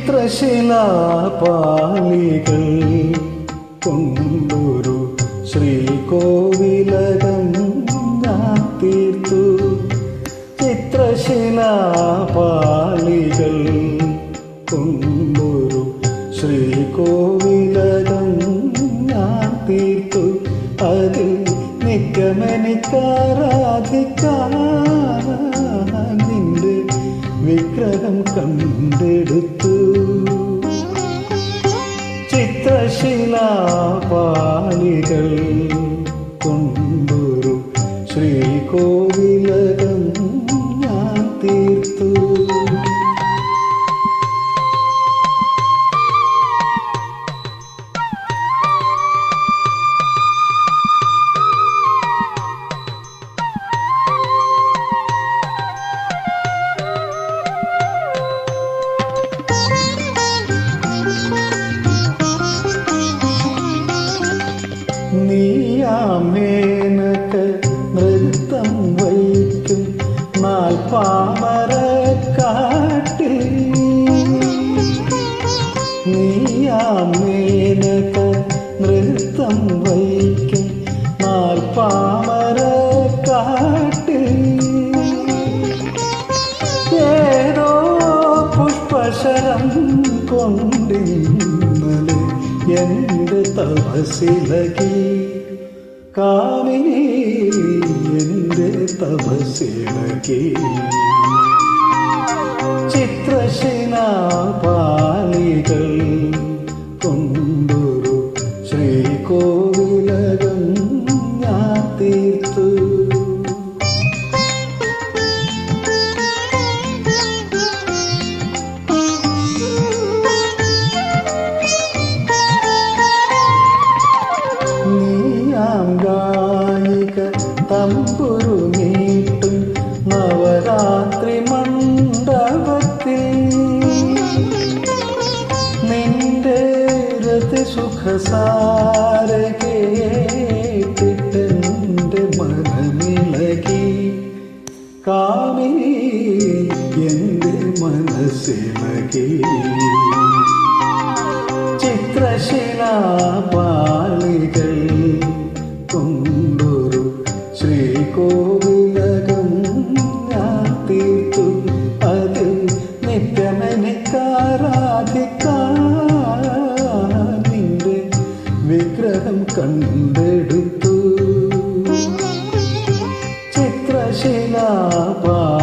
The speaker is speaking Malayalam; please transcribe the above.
ചിത്രശിലാപാളികൾ കൊണ്ടൊരു ശ്രീകോവിലകം ഞാൻ തീർത്തു. ചിത്രശിലാപാളികൾ കൊണ്ടൊരു ശ്രീകോവിലകം ഞാൻ തീർത്തു. അതിൽ നിത്യമെനിക്കാരാധിക്കാൻ നിന്റെ വിഗ്രഹം കണ്ടെടുത്തു. ചിത്രശിലാപാളികൾ കൊണ്ടൊരു ശ്രീകോവിലകം ഞാൻ തീർത്തു. നീയാമേനക്ക് നൃത്തം വയ്ക്കും നാൽപ്പാമരക്കാട്ടിൽ. നീയാമേനക്ക് നൃത്തം വയ്ക്കും നാൽപ്പാമരക്കാട്ടിൽ. ഏതോ പുഷ്പശരം കൊണ്ടിന്നലെ എൻ്റെ തപസ്സിലകി കാമിനി, എൻ്റെ തപസ്സിലകി. ചിത്രശിലാപാളികൾ കൊണ്ടൊരു ശ്രീകോവിലകം ഞാൻ തീർത്തു. ഗായിക തമ്പുരു നീട്ടും നവരാത്രി മണ്ഡപത്തിൽ നിന്റെ രതിസുഖസാര കേട്ടിട്ടെൻ്റെ മനമിളകി കാമിനി, എൻ്റെ മനസ്സിളകി. ചിത്രശിലാപാളികൾ കൊണ്ടൊരു ശ്രീകോവിലകം ഞാൻ തീർത്തു. അതിൽ നിത്യമെനിക്കാരാധിക്കാൻ നിന്റെ വിഗ്രഹം കണ്ടെടുത്തു. ചിത്രശിലാപാളികൾ